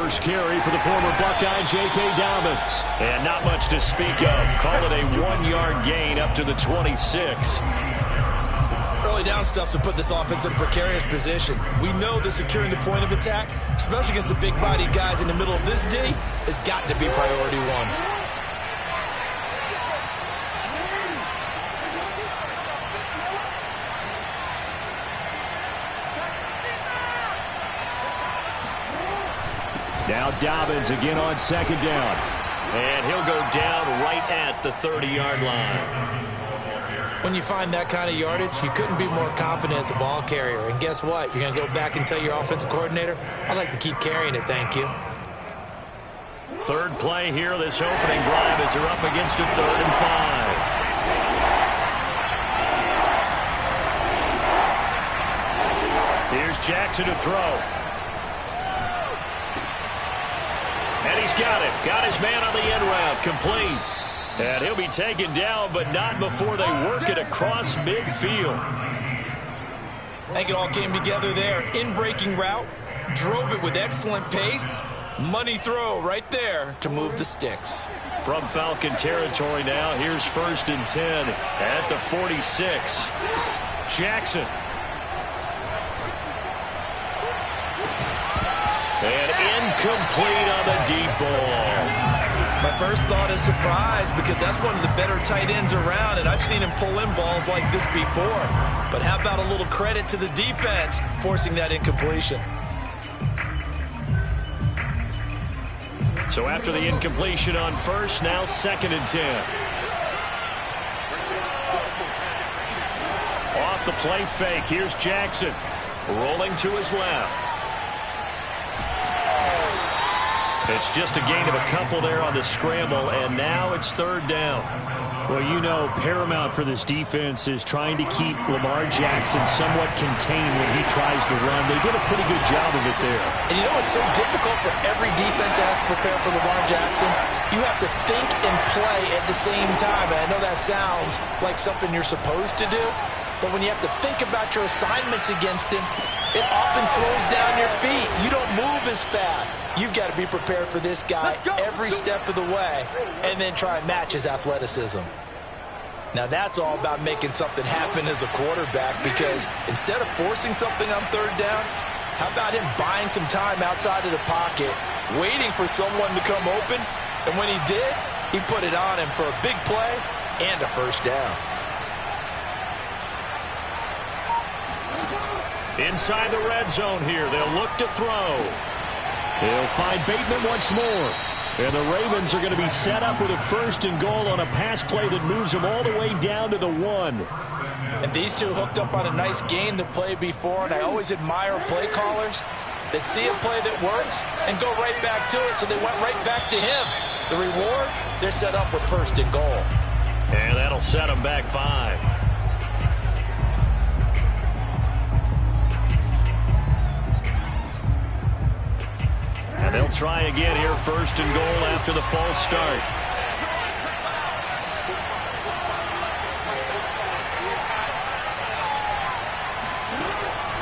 first carry for the former Buckeye, J.K. Dobbins. And not much to speak of. Call it a 1-yard gain up to the 26. Early down stuff to put this offense in a precarious position. We know that securing the point of attack, especially against the big-bodied guys in the middle of this D, has got to be priority one. Now Dobbins again on second down. And he'll go down right at the 30-yard line. When you find that kind of yardage, you couldn't be more confident as a ball carrier. And guess what? You're going to go back and tell your offensive coordinator, I'd like to keep carrying it, thank you. Third play here, this opening drive as they're up against a 3rd and 5. Here's Jackson to throw. And he's got it. Got his man on the end route. Complete. And he'll be taken down, but not before they work it across midfield. I think it all came together there. In-breaking route. Drove it with excellent pace. Money throw right there to move the sticks. From Falcon territory now, here's 1st and 10 at the 46. Jackson. And incomplete on the deep ball. My first thought is surprise because that's one of the better tight ends around, and I've seen him pull in balls like this before. But how about a little credit to the defense forcing that incompletion? So after the incompletion on first, now 2nd and 10. Off the play fake, here's Jackson. Rolling to his left. It's just a gain of a couple there on the scramble, and now it's 3rd down. Well, you know, paramount for this defense is trying to keep Lamar Jackson somewhat contained when he tries to run. They did a pretty good job of it there. And you know what's so difficult for every defense that has to prepare for Lamar Jackson? You have to think and play at the same time. And I know that sounds like something you're supposed to do, but when you have to think about your assignments against him, it often slows down your feet. You don't move as fast. You've got to be prepared for this guy every step of the way and then try and match his athleticism. Now that's all about making something happen as a quarterback, because instead of forcing something on 3rd down, how about him buying some time outside of the pocket, waiting for someone to come open, and when he did, he put it on him for a big play and a 1st down. Inside the red zone here, they'll look to throw. He'll find Bateman once more. And the Ravens are going to be set up with a 1st and goal on a pass play that moves them all the way down to the 1. And these two hooked up on a nice game to play before, and I always admire play callers that see a play that works and go right back to it, so they went right back to him. The reward, they're set up with 1st and goal. And that'll set them back 5. And they'll try again here, 1st and goal after the false start.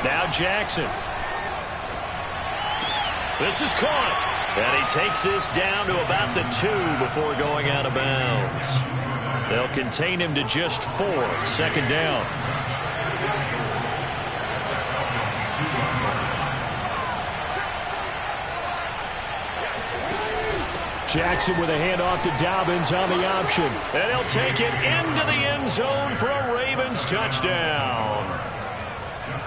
Now Jackson. This is caught. And he takes this down to about the 2 before going out of bounds. They'll contain him to just 4. 2nd down. Jackson with a handoff to Dobbins on the option. And he'll take it into the end zone for a Ravens touchdown.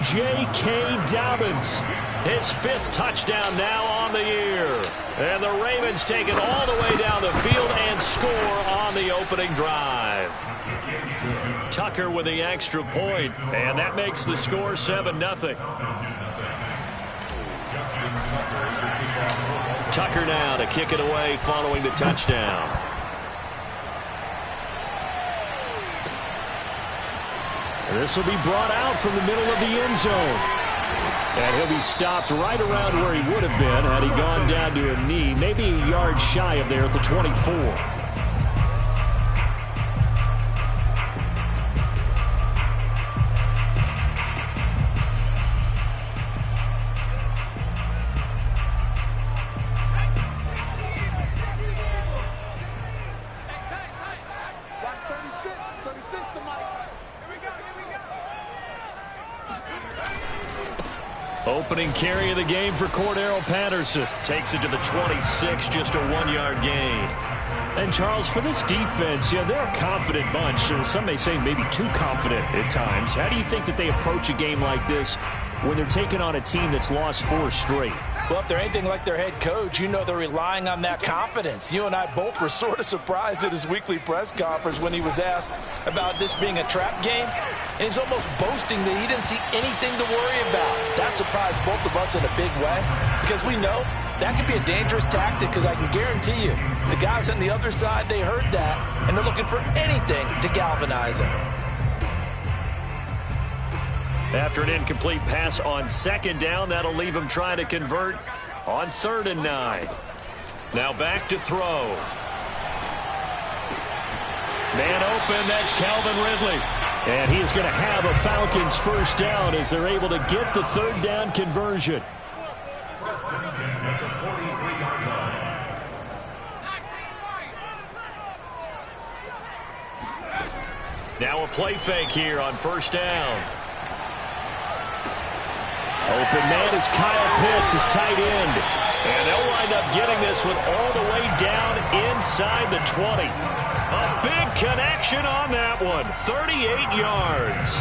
J.K. Dobbins, his 5th touchdown now on the year. And the Ravens take it all the way down the field and score on the opening drive. Tucker with the extra point, and that makes the score 7-0. Tucker now to kick it away following the touchdown. This will be brought out from the middle of the end zone. And he'll be stopped right around where he would have been had he gone down to a knee, maybe a yard shy of there at the 24. Opening carry of the game for Cordero Patterson. Takes it to the 26, just a 1-yard gain. And, Charles, for this defense, they're a confident bunch. Some may say maybe too confident at times. How do you think that they approach a game like this when they're taking on a team that's lost 4 straight? Well, if they're anything like their head coach, they're relying on that confidence. You and I both were sort of surprised at his weekly press conference when he was asked about this being a trap game. And he's almost boasting that he didn't see anything to worry about. That surprised both of us in a big way because we know that could be a dangerous tactic because I can guarantee you the guys on the other side, they heard that, and they're looking for anything to galvanize him. After an incomplete pass on 2nd down, that'll leave him trying to convert on 3rd and 9. Now back to throw. Man open, that's Calvin Ridley. And he's going to have a Falcons first down as they're able to get the 3rd down conversion. Now a play fake here on 1st down. Open man is Kyle Pitts, his tight end. And they'll wind up getting this one all the way down inside the 20. A big connection on that one. 38 yards.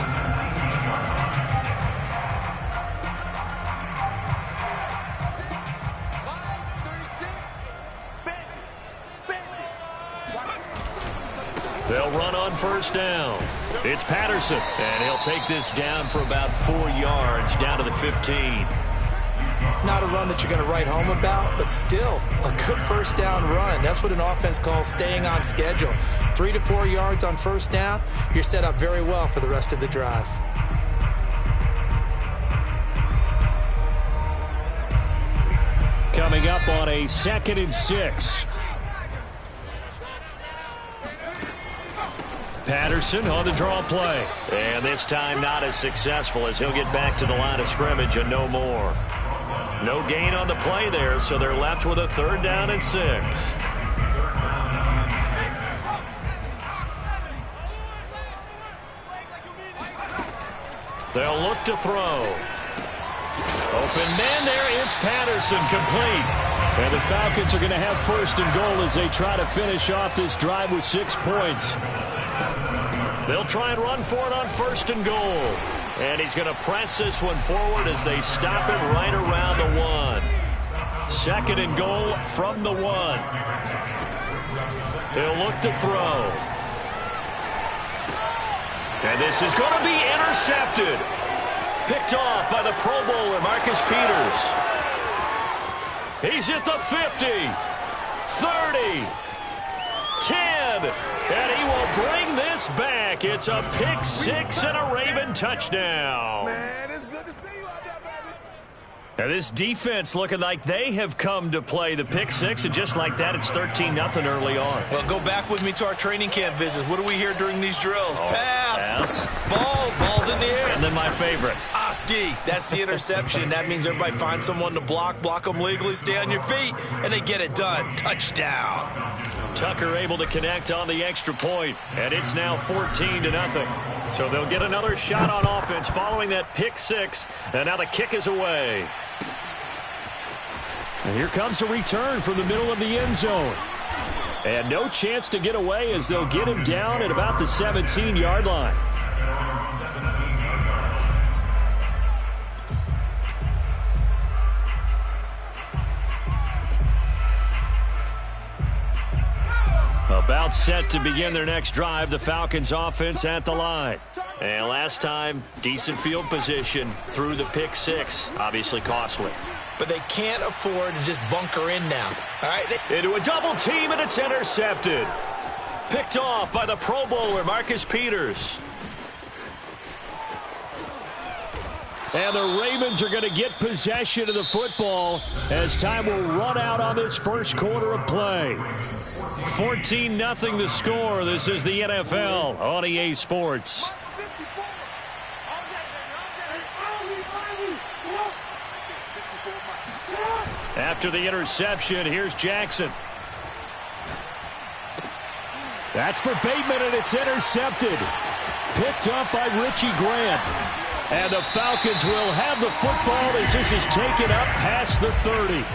They'll run on 1st down. It's Patterson, and he'll take this down for about 4 yards, down to the 15. Not a run that you're going to write home about, but still a good 1st down run. That's what an offense calls staying on schedule. 3 to 4 yards on 1st down, you're set up very well for the rest of the drive. Coming up on a 2nd and 6. Patterson on the draw play. And this time not as successful as he'll get back to the line of scrimmage and no more. No gain on the play there, so they're left with a 3rd down and 6. They'll look to throw. Open man, there is Patterson, complete. And the Falcons are going to have 1st and goal as they try to finish off this drive with 6 points. They'll try and run for it on 1st and goal. And he's going to press this one forward as they stop it right around the 1. 2nd and goal from the 1. They'll look to throw. And this is going to be intercepted. Picked off by the Pro Bowler, Marcus Peters. He's at the 50, 30, 10, and he will bring this back. It's a pick 6 and a Raven touchdown. Man, it's good to see you out there, baby. And this defense looking like they have come to play. The pick 6, and just like that, it's 13-0 early on. Well, go back with me to our training camp visits. What do we hear during these drills? Pass. Ball's in the air. And then my favorite. Oski, that's the interception. That means everybody finds someone to block them legally, stay on your feet, and they get it done. Touchdown. Tucker able to connect on the extra point, and it's now 14-0. So they'll get another shot on offense following that pick 6, and now the kick is away. And here comes a return from the middle of the end zone. And no chance to get away as they'll get him down at about the 17-yard line. About set to begin their next drive, the Falcons offense at the line. And last time, decent field position through the pick 6, obviously costly. But they can't afford to just bunker in now. All right, into a double team, and it's intercepted. Picked off by the Pro Bowler, Marcus Peters. And the Ravens are going to get possession of the football as time will run out on this first quarter of play. 14-0 the score. This is the NFL on EA Sports. After the interception, here's Jackson. That's for Bateman, and it's intercepted. Picked up by Richie Grant. And the Falcons will have the football as this is taken up past the 30.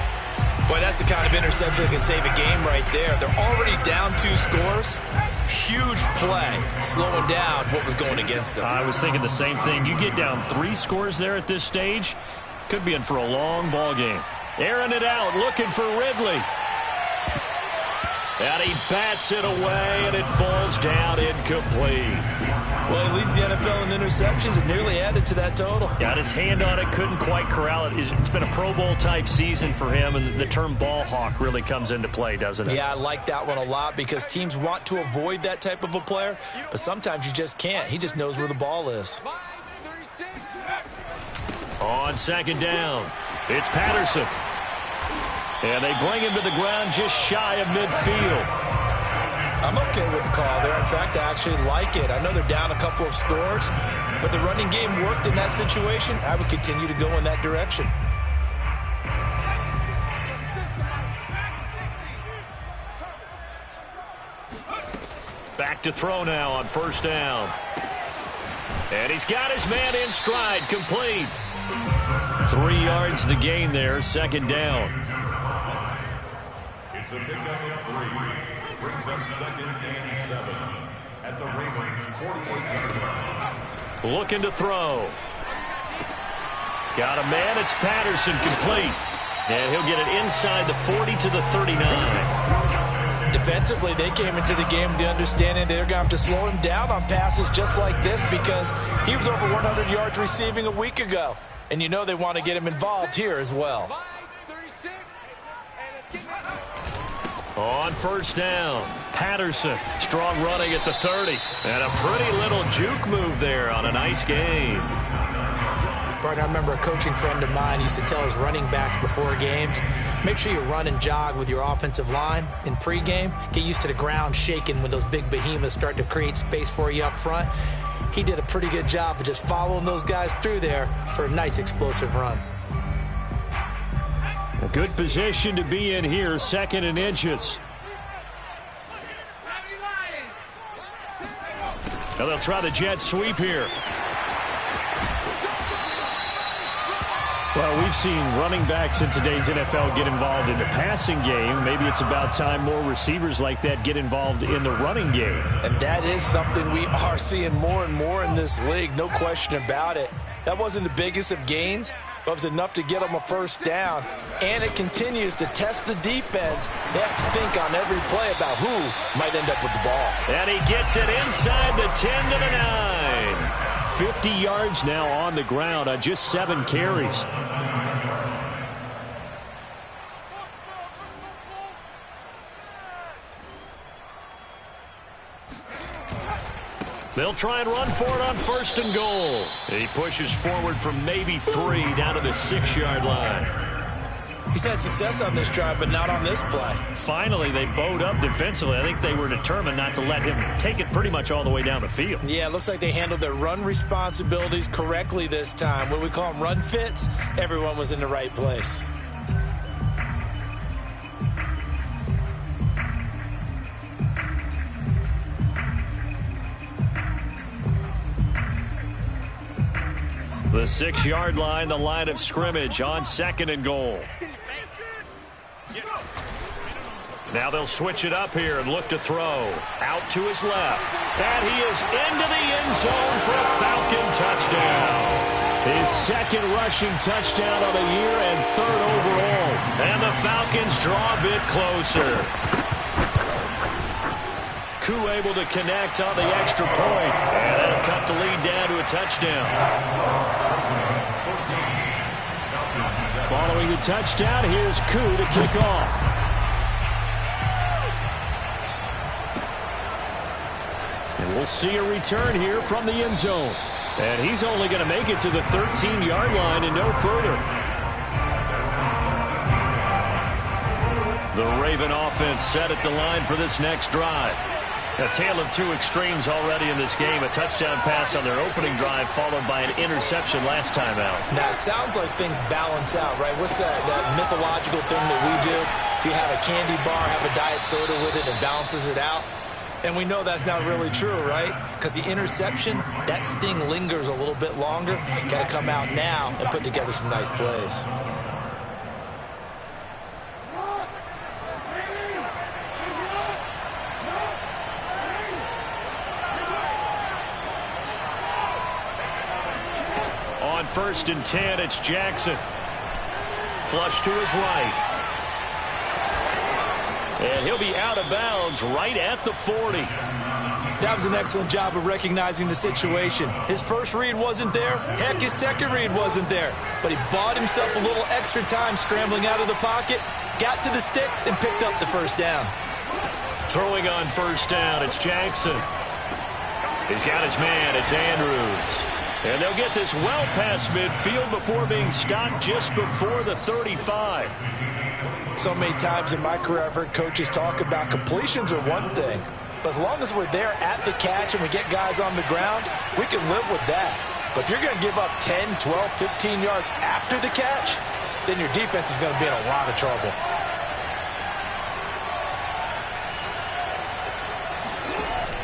Boy, that's the kind of interception that can save a game right there. They're already down 2 scores. Huge play, slowing down what was going against them. I was thinking the same thing. You get down 3 scores there at this stage, could be in for a long ball game. Airing it out, looking for Ridley. And he bats it away, and it falls down incomplete. Well, he leads the NFL in interceptions and nearly added to that total. Got his hand on it, couldn't quite corral it. It's been a Pro Bowl-type season for him, and the term ball hawk really comes into play, doesn't it? Yeah, I like that one a lot because teams want to avoid that type of a player, but sometimes you just can't. He just knows where the ball is. On second down, it's Patterson. And they bring him to the ground just shy of midfield. I'm okay with the call there. In fact, I actually like it. I know they're down a couple of scores, but the running game worked in that situation. I would continue to go in that direction. Back to throw now on first down. And he's got his man in stride, complete. 3 yards the gain there, second down. It's a pickup of 3. Brings up 2nd and 7 at the Ravens 48-yard line. Looking to throw. Got a man. It's Patterson, complete. And he'll get it inside the 40 to the 39. Defensively, they came into the game with the understanding they're going to have to slow him down on passes just like this because he was over 100 yards receiving a week ago. And you know they want to get him involved here as well. On first down, Patterson, strong running at the 30. And a pretty little juke move there on a nice gain. Partner, I remember a coaching friend of mine used to tell his running backs before games, make sure you run and jog with your offensive line in pregame. Get used to the ground shaking when those big behemoths start to create space for you up front. He did a pretty good job of just following those guys through there for a nice explosive run. A good position to be in here, 2nd and inches. Now they'll try the jet sweep here. Well, we've seen running backs in today's NFL get involved in the passing game. Maybe it's about time more receivers like that get involved in the running game. And that is something we are seeing more and more in this league, no question about it. That wasn't the biggest of gains, but it was enough to get them a first down. And it continues to test the defense. They have to think on every play about who might end up with the ball. And he gets it inside the 10 to the 9. 50 yards now on the ground on just 7 carries. They'll try and run for it on first and goal. He pushes forward from maybe 3 down to the 6-yard line. He's had success on this drive, but not on this play. Finally, they bowed up defensively. I think they were determined not to let him take it pretty much all the way down the field. Yeah, it looks like they handled their run responsibilities correctly this time. What we call them run fits, everyone was in the right place. The 6-yard line, the line of scrimmage on 2nd and goal. Now they'll switch it up here and look to throw. Out to his left. And he is into the end zone for a Falcon touchdown. His 2nd rushing touchdown of the year and 3rd overall. And the Falcons draw a bit closer. Koo able to connect on the extra point. And that'll cut the lead down to a touchdown. Following the touchdown, here's Koo to kick off. And we'll see a return here from the end zone. And he's only going to make it to the 13-yard line and no further. The Raven offense set at the line for this next drive. A tale of 2 extremes already in this game. A touchdown pass on their opening drive followed by an interception last time out. Now, it sounds like things balance out, right? What's that mythological thing that we do? If you have a candy bar, have a diet soda with it, it balances it out. And we know that's not really true, right? Because the interception, that sting lingers a little bit longer. Got to come out now and put together some nice plays. On 1st and 10, it's Jackson. Flush to his right. And he'll be out of bounds right at the 40. That was an excellent job of recognizing the situation. His first read wasn't there. Heck, his second read wasn't there. But he bought himself a little extra time scrambling out of the pocket, got to the sticks, and picked up the first down. Throwing on 1st down, it's Jackson. He's got his man, it's Andrews. And they'll get this well past midfield before being stopped just before the 35. So many times in my career, I've heard coaches talk about completions are one thing. But as long as we're there at the catch and we get guys on the ground, we can live with that. But if you're going to give up 10, 12, 15 yards after the catch, then your defense is going to be in a lot of trouble.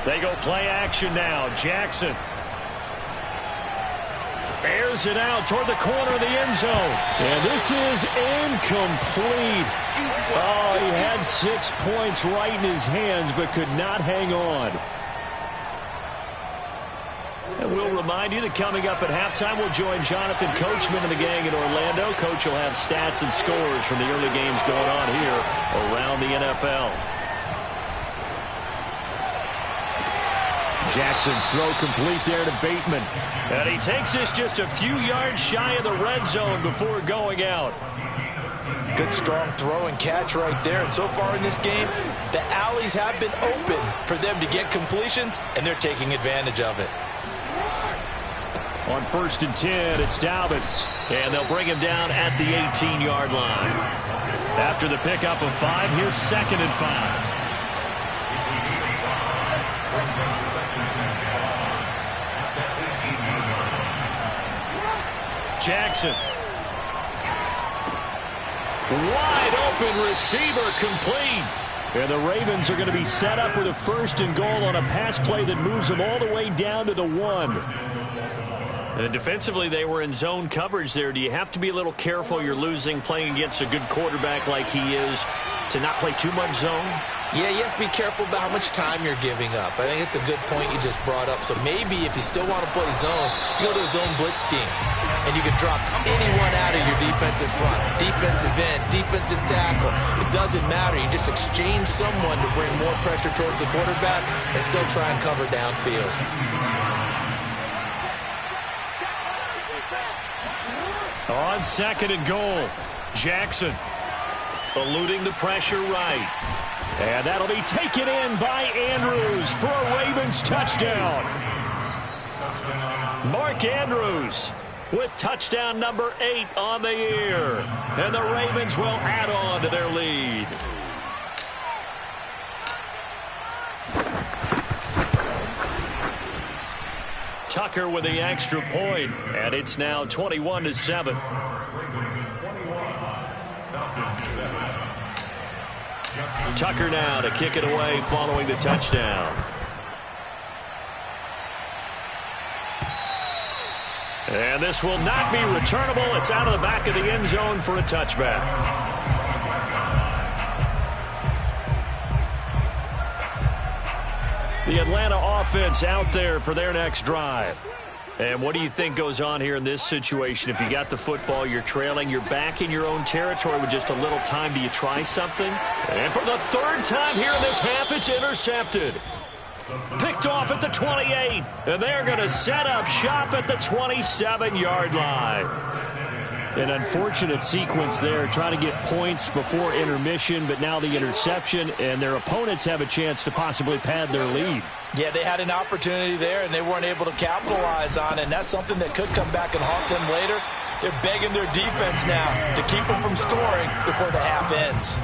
They go play action now. Jackson airs it out toward the corner of the end zone. And this is incomplete. Oh, he had 6 points right in his hands, but could not hang on. And we'll remind you that coming up at halftime, we'll join Jonathan Coachman and the gang in Orlando. Coach will have stats and scores from the early games going on here around the NFL. Jackson's throw complete there to Bateman. And he takes this just a few yards shy of the red zone before going out. Good, strong throw and catch right there. And so far in this game, the alleys have been open for them to get completions, and they're taking advantage of it. On 1st and 10, it's Dobbins. And they'll bring him down at the 18-yard line. After the pickup of 5, here's 2nd and 5. Jackson. Wide open receiver complete. And the Ravens are going to be set up with a 1st and goal on a pass play that moves them all the way down to the 1. And defensively, they were in zone coverage there. Do you have to be a little careful? You're losing playing against a good quarterback like he is to not play too much zone? Yeah, you have to be careful about how much time you're giving up. I think it's a good point you just brought up. So maybe if you still want to play zone, you go to a zone blitz scheme. And you can drop anyone out of your defensive front. Defensive end, defensive tackle. It doesn't matter. You just exchange someone to bring more pressure towards the quarterback and still try and cover downfield. On 2nd and goal, Jackson eluding the pressure right. And that'll be taken in by Andrews for a Ravens touchdown. Mark Andrews with touchdown number 8 on the year. And the Ravens will add on to their lead. Tucker with the extra point, and it's now 21-7. Tucker now to kick it away following the touchdown. And this will not be returnable. It's out of the back of the end zone for a touchback. The Atlanta offense out there for their next drive. And what do you think goes on here in this situation? If you got the football, you're trailing, you're back in your own territory with just a little time. Do you try something? And for the 3rd time here in this half, it's intercepted. Picked off at the 28. And they're going to set up shop at the 27-yard line. An unfortunate sequence there, trying to get points before intermission, but now the interception, and their opponents have a chance to possibly pad their lead. Yeah, they had an opportunity there, and they weren't able to capitalize on it, and that's something that could come back and haunt them later. They're begging their defense now to keep them from scoring before the half ends.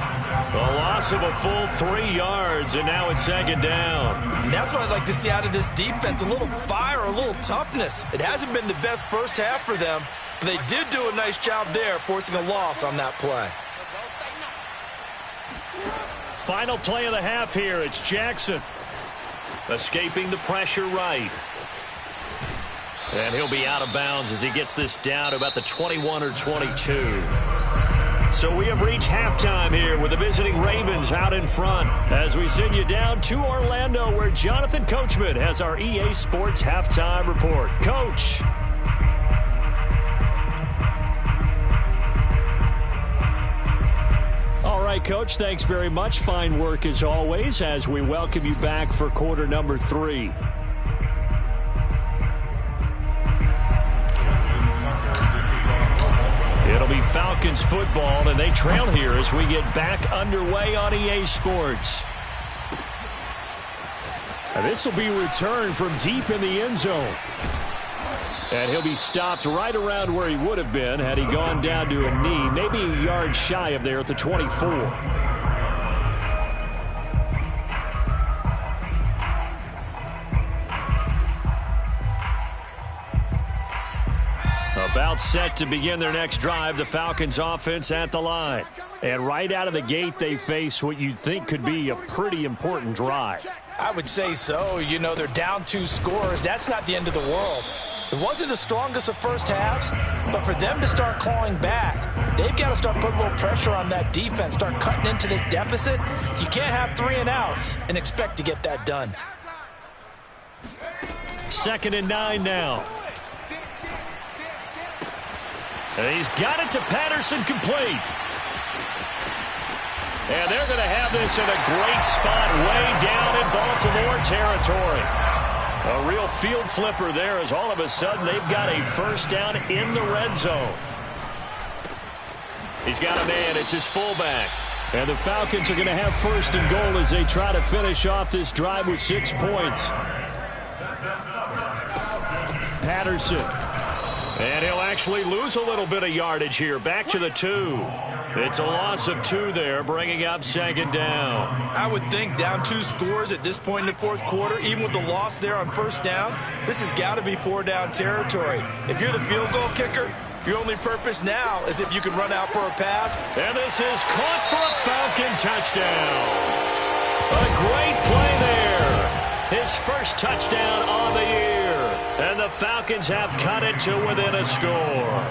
A loss of a full 3 yards, and now it's 2nd down. And that's what I'd like to see out of this defense, a little fire, a little toughness. It hasn't been the best first half for them, but they did do a nice job there, forcing a loss on that play. Final play of the half here. It's Jackson. Escaping the pressure right. And he'll be out of bounds as he gets this down to about the 21 or 22. So we have reached halftime here with the visiting Ravens out in front as we send you down to Orlando where Jonathan Coachman has our EA Sports Halftime Report. Coach. All right, Coach, thanks very much. Fine work as always as we welcome you back for quarter number 3. It'll be Falcons football, and they trail here as we get back underway on EA Sports. This will be returned from deep in the end zone. And he'll be stopped right around where he would have been had he gone down to a knee, maybe a yard shy of there at the 24. About set to begin their next drive, the Falcons offense at the line. And right out of the gate, they face what you'd think could be a pretty important drive. I would say so. You know, they're down 2 scores. That's not the end of the world. It wasn't the strongest of first halves, but for them to start clawing back, they've got to start putting a little pressure on that defense, start cutting into this deficit. You can't have 3 and outs and expect to get that done. 2nd and 9 now. And he's got it to Patterson, complete. And they're going to have this in a great spot way down in Baltimore territory. A real field flipper there as all of a sudden they've got a first down in the red zone. He's got a man. It's his fullback. And the Falcons are going to have 1st and goal as they try to finish off this drive with 6 points. Patterson. And he'll actually lose a little bit of yardage here. Back to the 2. It's a loss of 2 there, bringing up 2nd down. I would think down 2 scores at this point in the 4th quarter, even with the loss there on 1st down, this has got to be 4-down territory. If you're the field goal kicker, your only purpose now is if you can run out for a pass. And this is caught for a Falcon touchdown. A great play there. His first touchdown on the year. And the Falcons have cut it to within a score.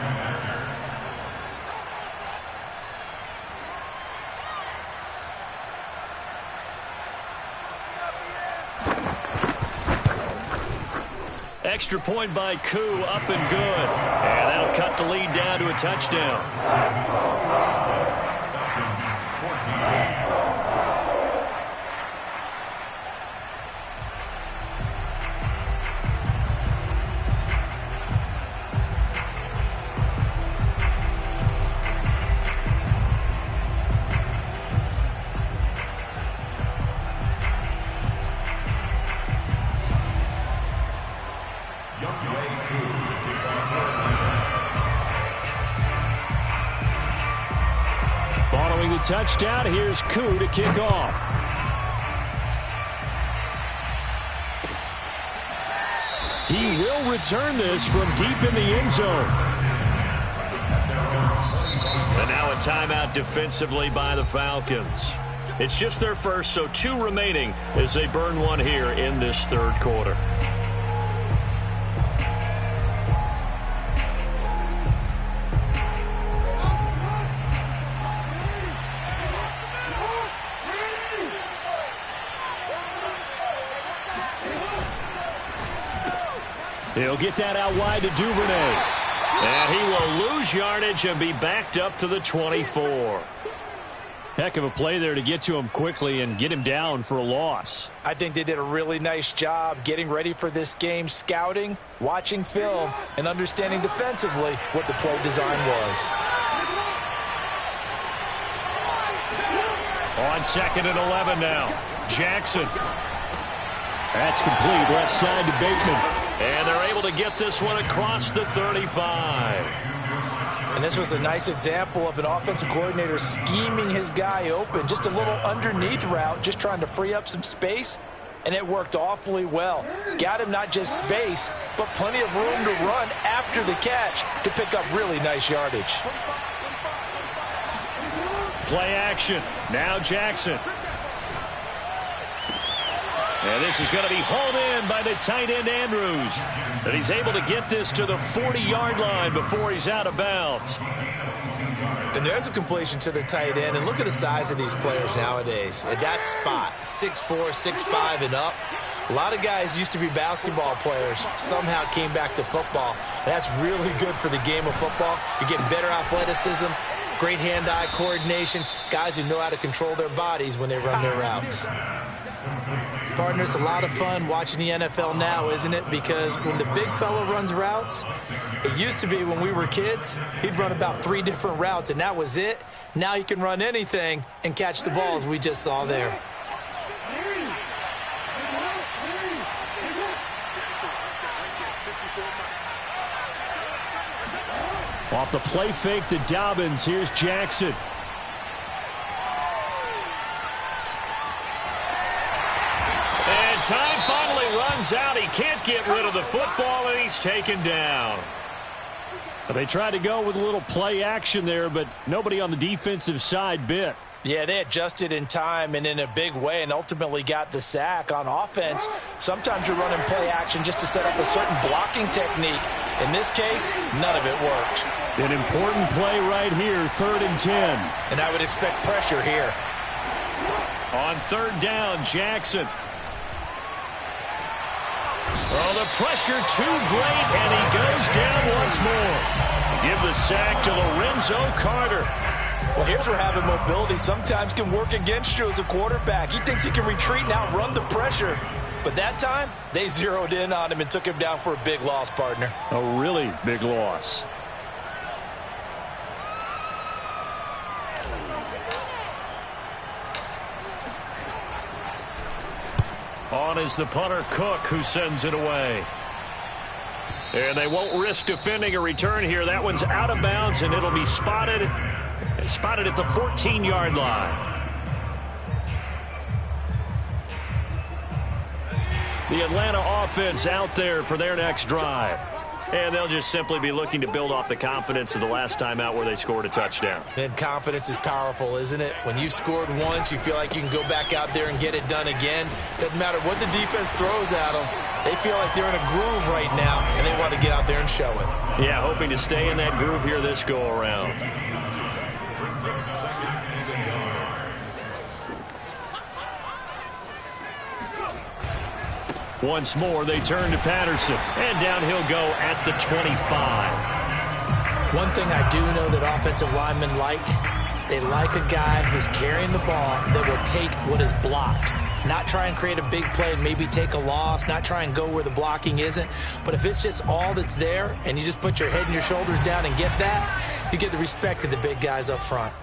Extra point by Koo, up and good. And that'll cut the lead down to a touchdown. Following the touchdown, here's Koo to kick off. He will return this from deep in the end zone. And now a timeout defensively by the Falcons. It's just their first, so 2 remaining as they burn 1 here in this 3rd quarter. He'll get that out wide to Duvernay. And he will lose yardage and be backed up to the 24. Heck of a play there to get to him quickly and get him down for a loss. I think they did a really nice job getting ready for this game, scouting, watching film, and understanding defensively what the play design was. On 2nd and 11 now. Jackson. That's complete. Left side to Bateman. And they're able to get this one across the 35. And this was a nice example of an offensive coordinator scheming his guy open. Just a little underneath route, just trying to free up some space. And it worked awfully well. Got him not just space, but plenty of room to run after the catch to pick up really nice yardage. Play action. Now Jackson. And this is going to be hauled in by the tight end, Andrews. And he's able to get this to the 40-yard line before he's out of bounds. And there's a completion to the tight end. And look at the size of these players nowadays. At that spot, 6'4", 6'5", and up. A lot of guys used to be basketball players, somehow came back to football. And that's really good for the game of football. You're getting better athleticism, great hand-eye coordination, guys who know how to control their bodies when they run their routes. Partner, it's a lot of fun watching the NFL now, isn't it? Because when the big fella runs routes, it used to be when we were kids, he'd run about 3 different routes, and that was it. Now he can run anything and catch the balls we just saw there. Off the play fake to Dobbins, here's Jackson. And time finally runs out. He can't get rid of the football, and he's taken down. They tried to go with a little play action there, but nobody on the defensive side bit. Yeah, they adjusted in time and in a big way and ultimately got the sack. On offense, sometimes you're running play action just to set up a certain blocking technique. In this case, none of it worked. An important play right here, 3rd and 10. And I would expect pressure here. On 3rd down, Jackson. Oh, the pressure too great, and he goes down once more. Give the sack to Lorenzo Carter. Well, here's where having mobility sometimes can work against you as a quarterback. He thinks he can retreat and outrun the pressure. But that time, they zeroed in on him and took him down for a big loss, partner. A really big loss. On is the punter, Cook, who sends it away. And they won't risk defending a return here. That one's out of bounds, and it'll be spotted at the 14-yard line. The Atlanta offense out there for their next drive. And they'll just simply be looking to build off the confidence of the last time out where they scored a touchdown. And confidence is powerful, isn't it? When you've scored once, you feel like you can go back out there and get it done again. Doesn't matter what the defense throws at them. They feel like they're in a groove right now, and they want to get out there and show it. Yeah, hoping to stay in that groove here this go-around. Once more, they turn to Patterson. And down he'll go at the 25. One thing I do know that offensive linemen like, they like a guy who's carrying the ball that will take what is blocked. Not try and create a big play and maybe take a loss, not try and go where the blocking isn't. But if it's just all that's there and you just put your head and your shoulders down and get that, you get the respect of the big guys up front.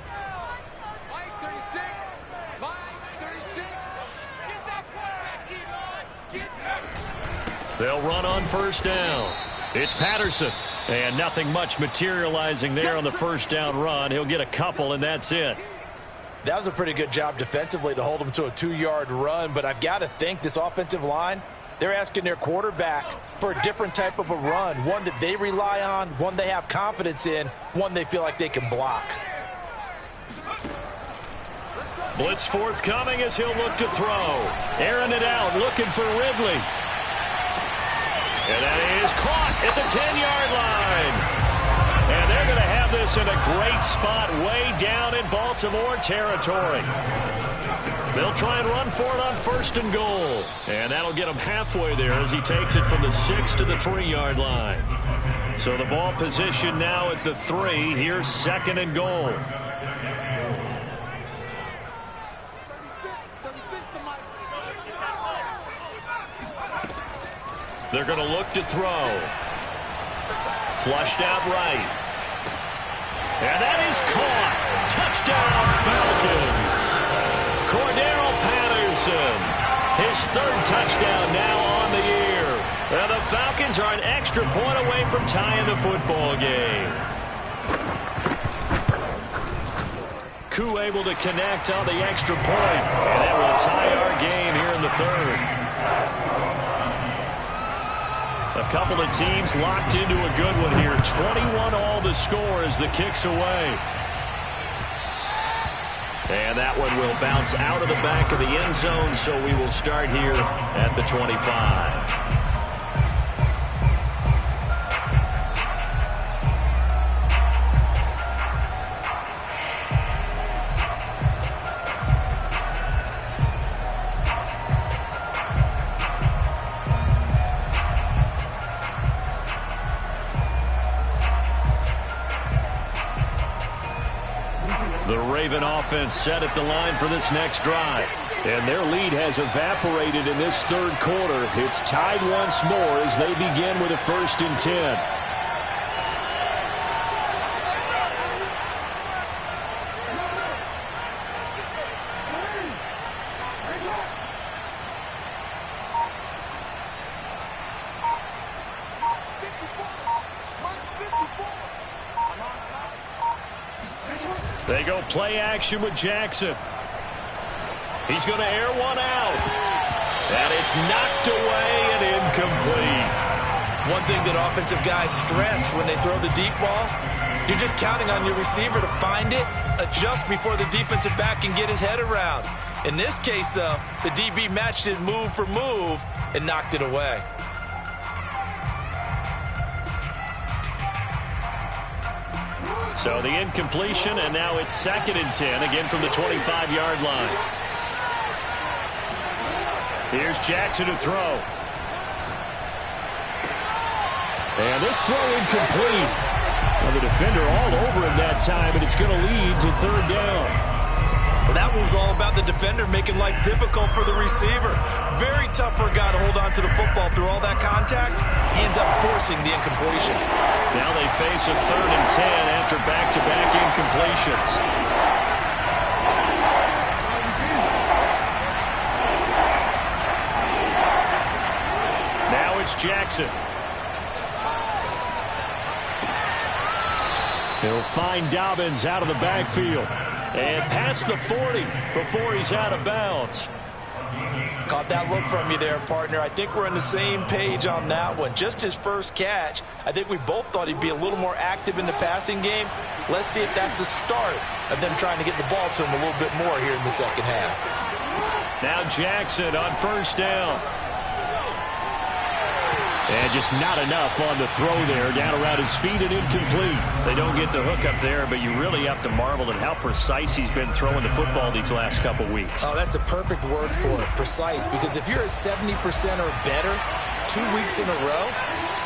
They'll run on 1st down. It's Patterson. And nothing much materializing there on the 1st down run. He'll get a couple, and that's it. That was a pretty good job defensively to hold him to a 2-yard run, but I've got to think this offensive line, they're asking their quarterback for a different type of a run, one that they rely on, one they have confidence in, one they feel like they can block. Blitz forthcoming as he'll look to throw. Airing it out, looking for Ridley. And that is caught at the 10-yard line. And they're going to have this in a great spot way down in Baltimore territory. They'll try and run for it on 1st and goal. And that'll get him halfway there as he takes it from the 6 to the 3-yard line. So the ball position now at the 3. Here's 2nd and goal. They're going to look to throw. Flushed out right. And that is caught. Touchdown, Falcons. Cordero Patterson. His 3rd touchdown now on the year. And the Falcons are an extra point away from tying the football game. Koo able to connect on the extra point. And that will tie our game here in the 3rd. A couple of teams locked into a good one here. 21 all the score as the kick's away. And that one will bounce out of the back of the end zone, so we will start here at the 25. The Raven offense set at the line for this next drive. And their lead has evaporated in this third quarter. It's tied once more as they begin with a 1st and 10. They go play action with Jackson. He's going to air one out. And it's knocked away and incomplete. One thing that offensive guys stress when they throw the deep ball, you're just counting on your receiver to find it, adjust before the defensive back can get his head around. In this case, though, the DB matched it move for move and knocked it away. So the incompletion, and now it's 2nd and 10, again from the 25-yard line. Here's Jackson to throw. And this throw incomplete. Well, the defender all over him that time, and it's going to lead to 3rd down. Well, that was all about the defender making life difficult for the receiver. Very tough for a guy to hold on to the football through all that contact. He ends up forcing the incompletion. Now they face a 3rd and 10 after back-to-back incompletions. Now it's Jackson. He'll find Dobbins out of the backfield. And past the 40 before he's out of bounds. Caught that look from you there, partner. I think we're on the same page on that one. Just his first catch. I think we both thought he'd be a little more active in the passing game. Let's see if that's the start of them trying to get the ball to him a little bit more here in the second half. Now Jackson on 1st down. And just not enough on the throw there. Down around his feet and incomplete. They don't get the hook up there, but you really have to marvel at how precise he's been throwing the football these last couple weeks. Oh, that's the perfect word for it, precise. Because if you're at 70% or better 2 weeks in a row,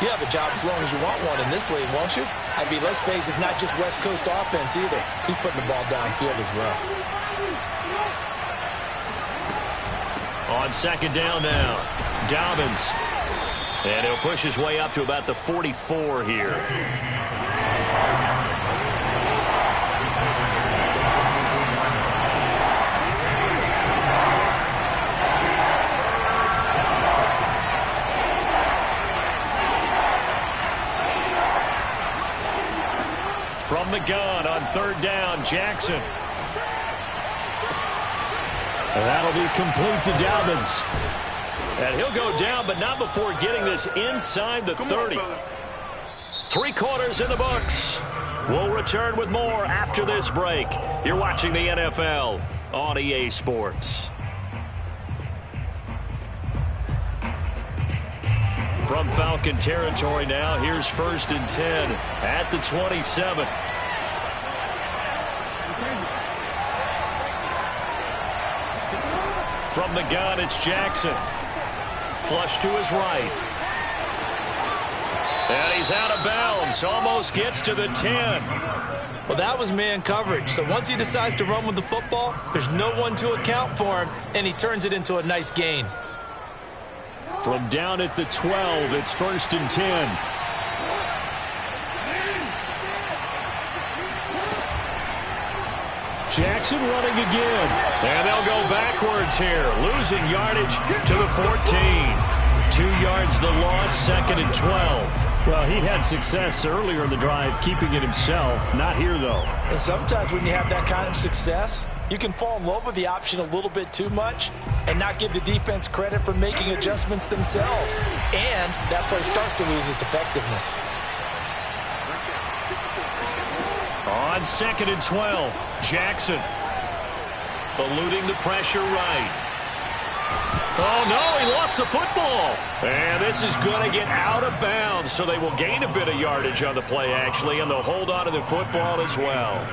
you have a job as long as you want one in this league, won't you? I mean, let's face it, it's not just West Coast offense either. He's putting the ball downfield as well. On 2nd down now, Dobbins. And he'll push his way up to about the 44 here. From the gun on 3rd down, Jackson. And that'll be complete to Dobbins. And he'll go down, but not before getting this inside the 30. 3 quarters in the books. We'll return with more after this break. You're watching the NFL on EA Sports. From Falcon territory now, here's 1st and 10 at the 27. From the gun, it's Jackson. Flush to his right. And he's out of bounds. Almost gets to the 10. Well, that was man coverage. So once he decides to run with the football, there's no one to account for him, and he turns it into a nice gain. From down at the 12, it's 1st and 10. Jackson running again. And they'll go backwards here. Losing yardage to the 14. 2 yards the loss, 2nd and 12. Well, he had success earlier in the drive keeping it himself. Not here, though. And sometimes when you have that kind of success, you can fall in love with the option a little bit too much and not give the defense credit for making adjustments themselves. And that play starts to lose its effectiveness. On 2nd and 12, Jackson. eluding the pressure right. Oh, no, he lost the football. And this is going to get out of bounds, so they will gain a bit of yardage on the play, actually, and they'll hold on to the football as well.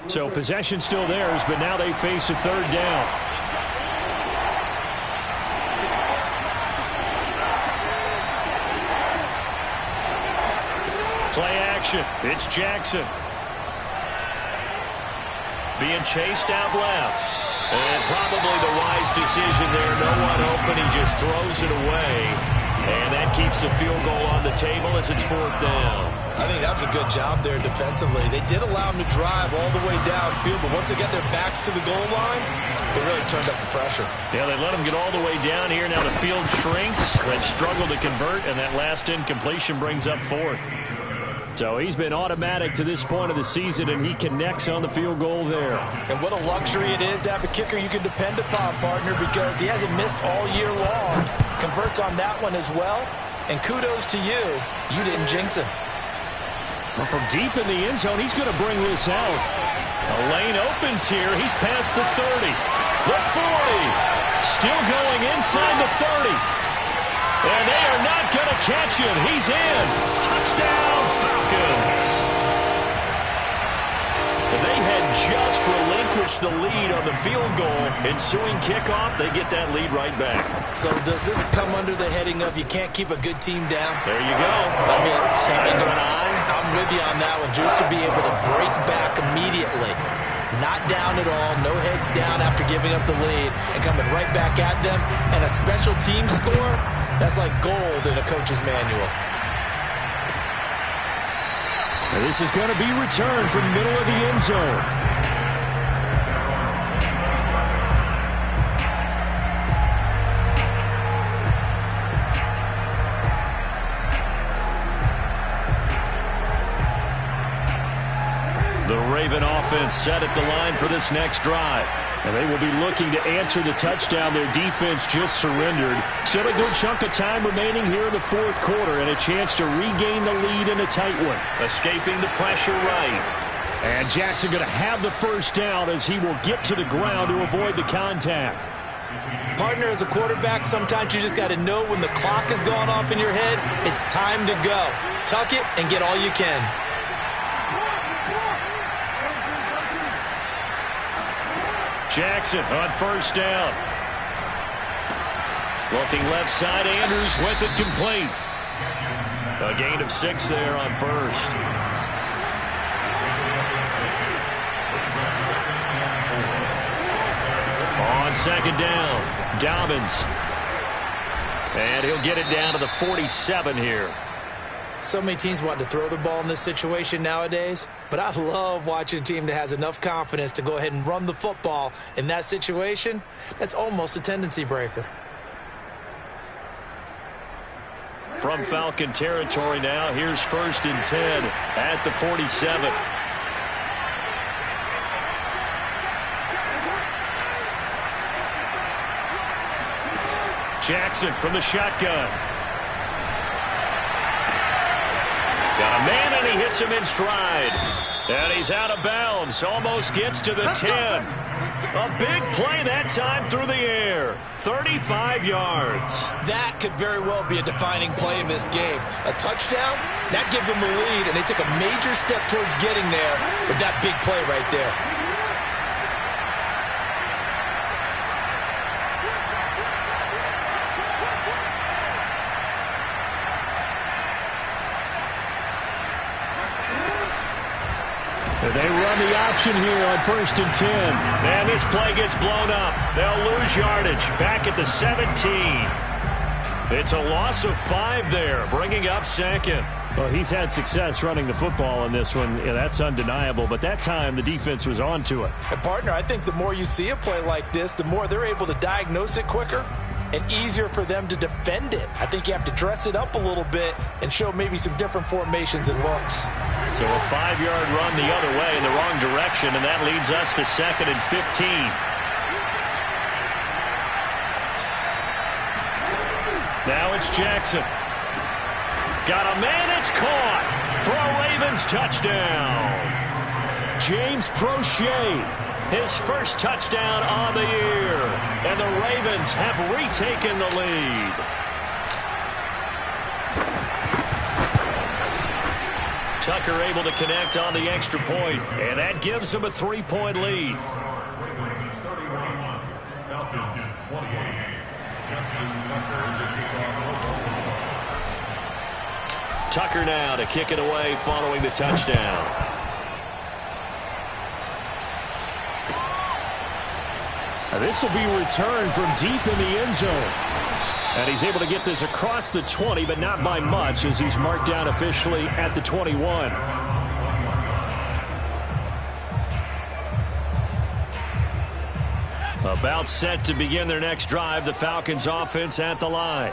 So possession still theirs, but now they face a third down. Play action. It's Jackson. Being chased out left. And probably the wise decision there. No one open. He just throws it away. And that keeps the field goal on the table as it's fourth down. I think that was a good job there defensively. They did allow him to drive all the way downfield, but once they got their backs to the goal line, they really turned up the pressure. Yeah, they let him get all the way down here. Now the field shrinks. They've struggled to convert, and that last incompletion brings up fourth. So he's been automatic to this point of the season, and he connects on the field goal there. And what a luxury it is to have a kicker you can depend upon, partner, because he hasn't missed all year long. Converts on that one as well. And kudos to you. You didn't jinx him. Well, from deep in the end zone, he's going to bring this out. A lane opens here. He's past the 30. The 40. Still going inside the 30. And they are not going to catch him. He's in. Touchdown, Falcons. They had just relinquished the lead on the field goal. Ensuing kickoff, they get that lead right back. So does this come under the heading of you can't keep a good team down? There you go. I'm with you on that one. Just to be able to break back immediately. Not down at all, no heads down after giving up the lead, and coming right back at them. And a special team score, that's like gold in a coach's manual. And this is going to be returned from middle of the end zone. The Raven offense set at the line for this next drive. And they will be looking to answer the touchdown their defense just surrendered. Still a good chunk of time remaining here in the fourth quarter and a chance to regain the lead in a tight one. Escaping the pressure right. And Jackson going to have the first down as he will get to the ground to avoid the contact. Partner, as a quarterback, sometimes you just got to know when the clock has gone off in your head, it's time to go. Tuck it and get all you can. Jackson on first down. Looking left side, Andrews with it complete. A gain of 6 there on first. On second down, Dobbins. And he'll get it down to the 47 here. So many teams want to throw the ball in this situation nowadays, but I love watching a team that has enough confidence to go ahead and run the football in that situation. That's almost a tendency breaker. From Falcon territory now, here's 1st and 10 at the 47. Jackson from the shotgun. Got a man, and he hits him in stride. And he's out of bounds. Almost gets to the 10. A big play that time through the air. 35 yards. That could very well be a defining play in this game. A touchdown, that gives them the lead, and they took a major step towards getting there with that big play right there. They run the option here on 1st and 10. And this play gets blown up. They'll lose yardage. Back at the 17. It's a loss of 5 there, bringing up 2nd. Well, he's had success running the football in this one. Yeah, that's undeniable. But that time, the defense was on to it. And, partner, I think the more you see a play like this, the more they're able to diagnose it quicker and easier for them to defend it. I think you have to dress it up a little bit and show maybe some different formations and looks. So a 5-yard run the other way in the wrong direction, and that leads us to 2nd and 15. Now it's Jackson. Got a man, it's caught for a Ravens touchdown. James Prochet, his first touchdown on the year. And the Ravens have retaken the lead. Tucker able to connect on the extra point, and that gives him a 3-point lead. Ravens 31, Falcons 28. Justin Tucker to kick off. Tucker now to kick it away following the touchdown. This will be returned from deep in the end zone. And he's able to get this across the 20, but not by much, as he's marked down officially at the 21. About set to begin their next drive, the Falcons offense at the line.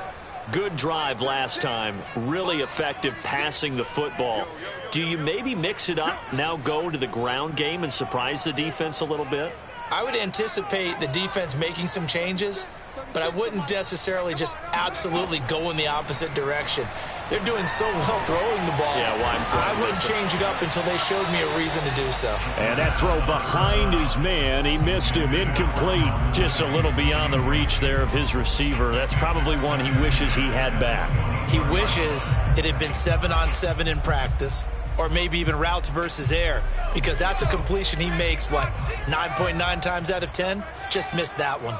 Good drive last time. Really effective passing the football. Do you maybe mix it up, now go to the ground game and surprise the defense a little bit? I would anticipate the defense making some changes, but I wouldn't necessarily just absolutely go in the opposite direction. They're doing so well throwing the ball. Yeah, I wouldn't change it up until they showed me a reason to do so. And that throw behind his man, he missed him, incomplete. Just a little beyond the reach there of his receiver. That's probably one he wishes he had back. He wishes it had been 7-on-7 in practice, or maybe even routes versus air, because that's a completion he makes, 9.9 times out of 10? Just missed that one.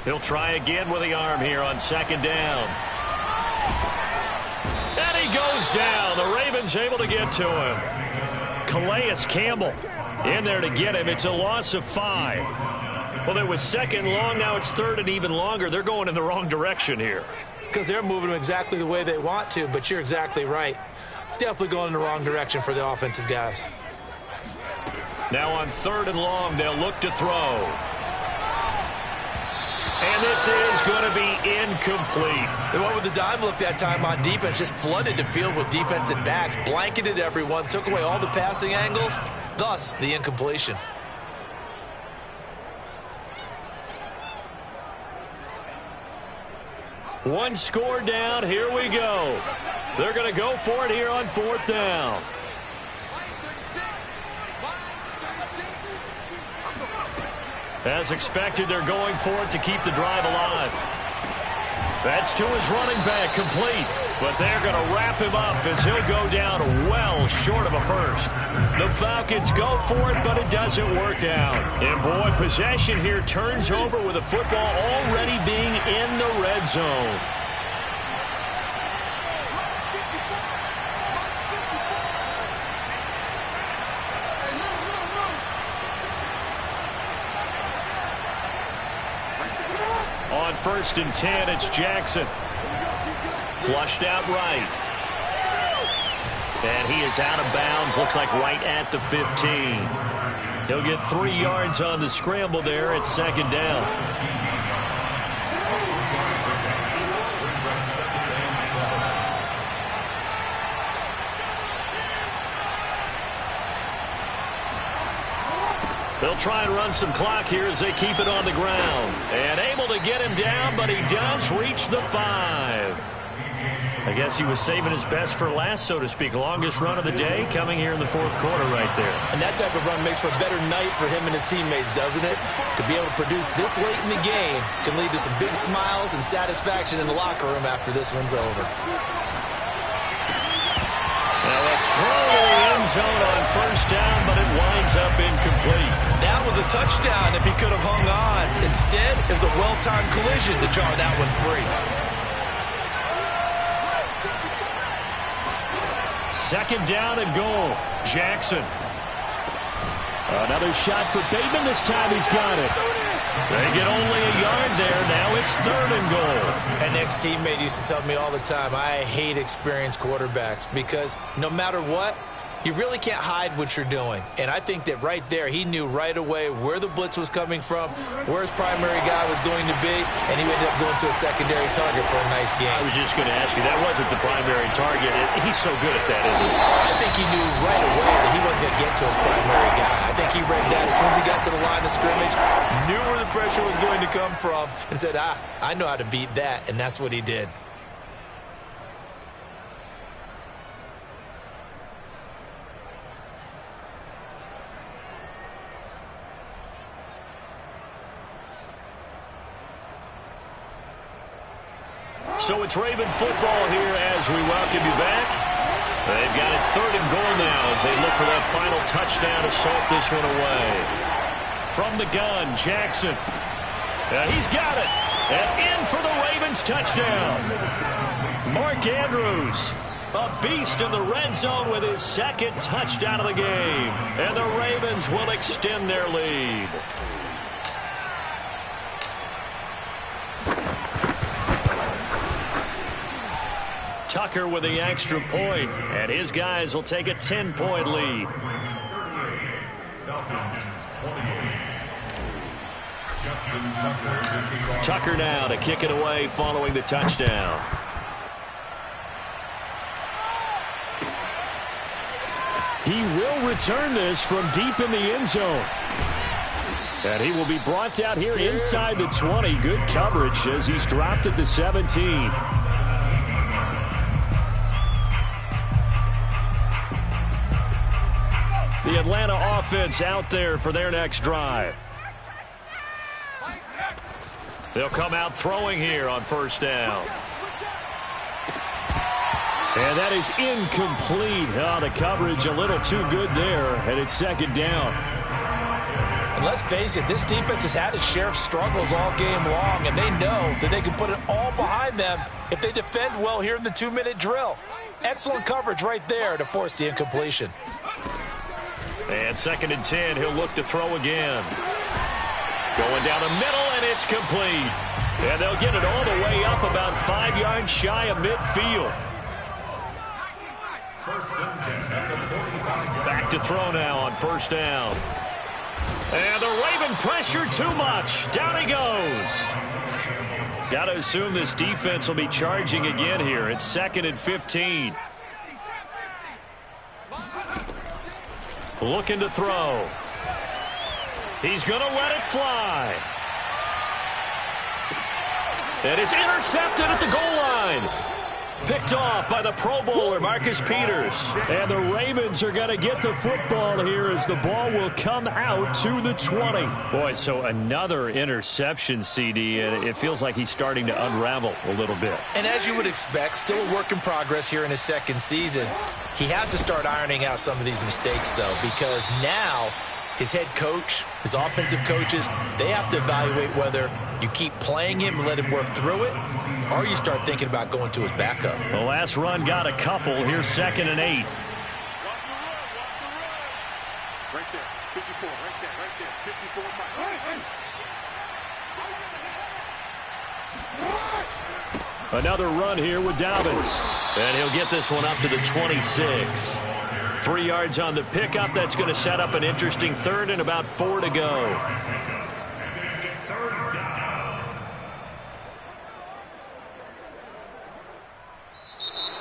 He'll try again with the arm here on second down. And he goes down. The Ravens able to get to him. Calais Campbell in there to get him. It's a loss of 5. Well, it was second long. Now it's third and even longer. They're going in the wrong direction here. Because they're moving exactly the way they want to, but you're exactly right. Definitely going in the wrong direction for the offensive guys. Now on third and long, they'll look to throw. And this is going to be incomplete. They went with the dime look that time on defense, just flooded the field with defensive backs, blanketed everyone, took away all the passing angles, thus the incompletion. One score down. Here we go. They're going to go for it here on fourth down. As expected, they're going for it to keep the drive alive. That's to his running back, complete. But they're going to wrap him up as he'll go down well short of a first. The Falcons go for it, but it doesn't work out. And boy, possession here turns over with the football already being in the red zone. On first and 10, it's Jackson. Flushed out right. And he is out of bounds, looks like right at the 15. He'll get 3 yards on the scramble there at second down. They'll try and run some clock here as they keep it on the ground. And able to get him down, but he does reach the 5. I guess he was saving his best for last, so to speak. Longest run of the day coming here in the fourth quarter right there. And that type of run makes for a better night for him and his teammates, doesn't it? To be able to produce this late in the game can lead to some big smiles and satisfaction in the locker room after this one's over. Now a throw to the end zone on first down, but it winds up incomplete. That was a touchdown if he could have hung on. Instead, it was a well-timed collision to jar that one free. Second down and goal. Jackson. Another shot for Bateman. This time he's got it. They get only a yard there. Now it's third and goal. An ex-teammate used to tell me all the time, I hate experienced quarterbacks because no matter what, You really can't hide what you're doing. And I think that right there, he knew right away where the blitz was coming from, where his primary guy was going to be, and he ended up going to a secondary target for a nice game. I was just going to ask you, that wasn't the primary target. He's so good at that, isn't he? I think he knew right away that he wasn't going to get to his primary guy. I think he read that as soon as he got to the line of scrimmage, knew where the pressure was going to come from, and said, I know how to beat that, and that's what he did. So it's Raven football here as we welcome you back. They've got it 3rd and goal now as they look for that final touchdown to salt this one away. From the gun, Jackson. He's got it. And in for the Ravens touchdown. Mark Andrews, a beast in the red zone with his 2nd touchdown of the game. And the Ravens will extend their lead. Tucker with the extra point, and his guys will take a 10-point lead. Tucker now to kick it away following the touchdown. He will return this from deep in the end zone. And he will be brought down here inside the 20. Good coverage as he's dropped at the 17. The Atlanta offense out there for their next drive. They'll come out throwing here on 1st down. And that is incomplete. The coverage a little too good there, and it's 2nd down. And let's face it, this defense has had its share of struggles all game long, and they know that they can put it all behind them if they defend well here in the 2-minute drill. Excellent coverage right there to force the incompletion. And 2nd and 10, he'll look to throw again. Going down the middle, and it's complete. And they'll get it all the way up about 5 yards shy of midfield. Back to throw now on 1st down. And the Raven pressure too much. Down he goes. Got to assume this defense will be charging again here. It's 2nd and 15. Looking to throw. He's going to let it fly. And it's intercepted at the goal line. Picked off by the Pro Bowler, Marcus Peters. And the Ravens are going to get the football here as the ball will come out to the 20. Boy, so another interception, CD, and it feels like he's starting to unravel a little bit. And as you would expect, still a work in progress here in his 2nd season. He has to start ironing out some of these mistakes, though, because now his head coach, his offensive coaches, they have to evaluate whether you keep playing him and let him work through it, or you start thinking about going to his backup. The last run got a couple. Here's 2nd and 8. Right there, 54, right there, 54. Another run here with Dobbins. And he'll get this one up to the 26. 3 yards on the pickup. That's going to set up an interesting 3rd and about 4 to go.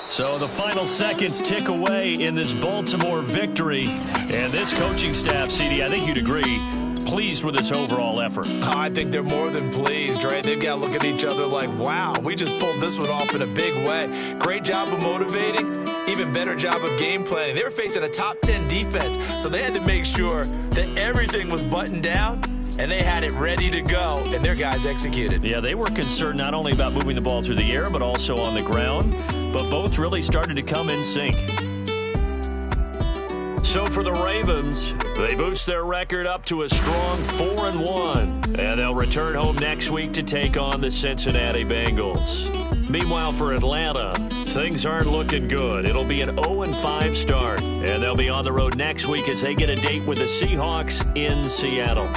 So the final seconds tick away in this Baltimore victory. And this coaching staff, CD, I think you'd agree, pleased with this overall effort. I think they're more than pleased, right? They've got to look at each other like, wow, we just pulled this one off in a big way. Great job of motivating, even better job of game planning. They were facing a top 10 defense, so they had to make sure that everything was buttoned down, and they had it ready to go, and their guys executed. Yeah, they were concerned not only about moving the ball through the air, but also on the ground, but both really started to come in sync. So for the Ravens, they boost their record up to a strong 4-1, and they'll return home next week to take on the Cincinnati Bengals. Meanwhile, for Atlanta, things aren't looking good. It'll be an 0-5 start, and they'll be on the road next week as they get a date with the Seahawks in Seattle.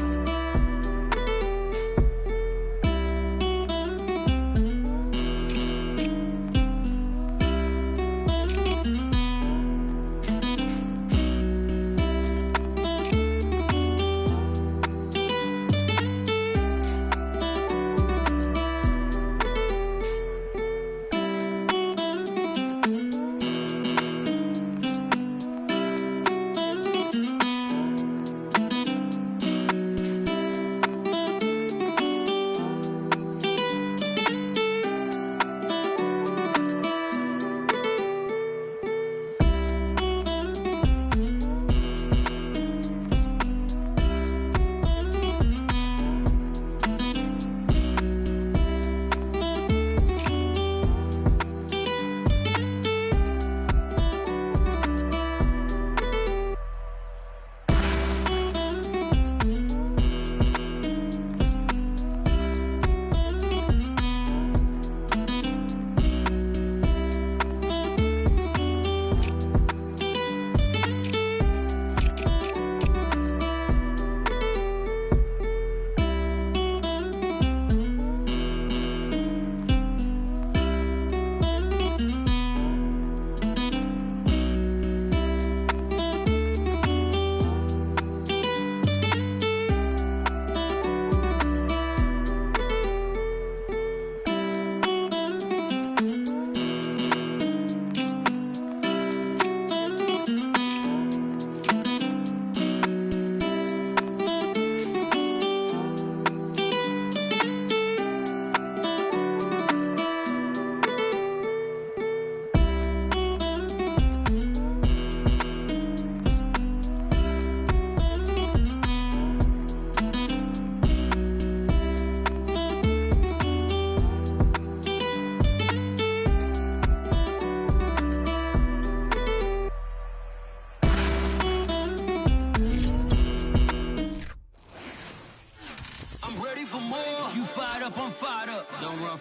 I'm ready for more. You fired up, I'm fired up. Don't run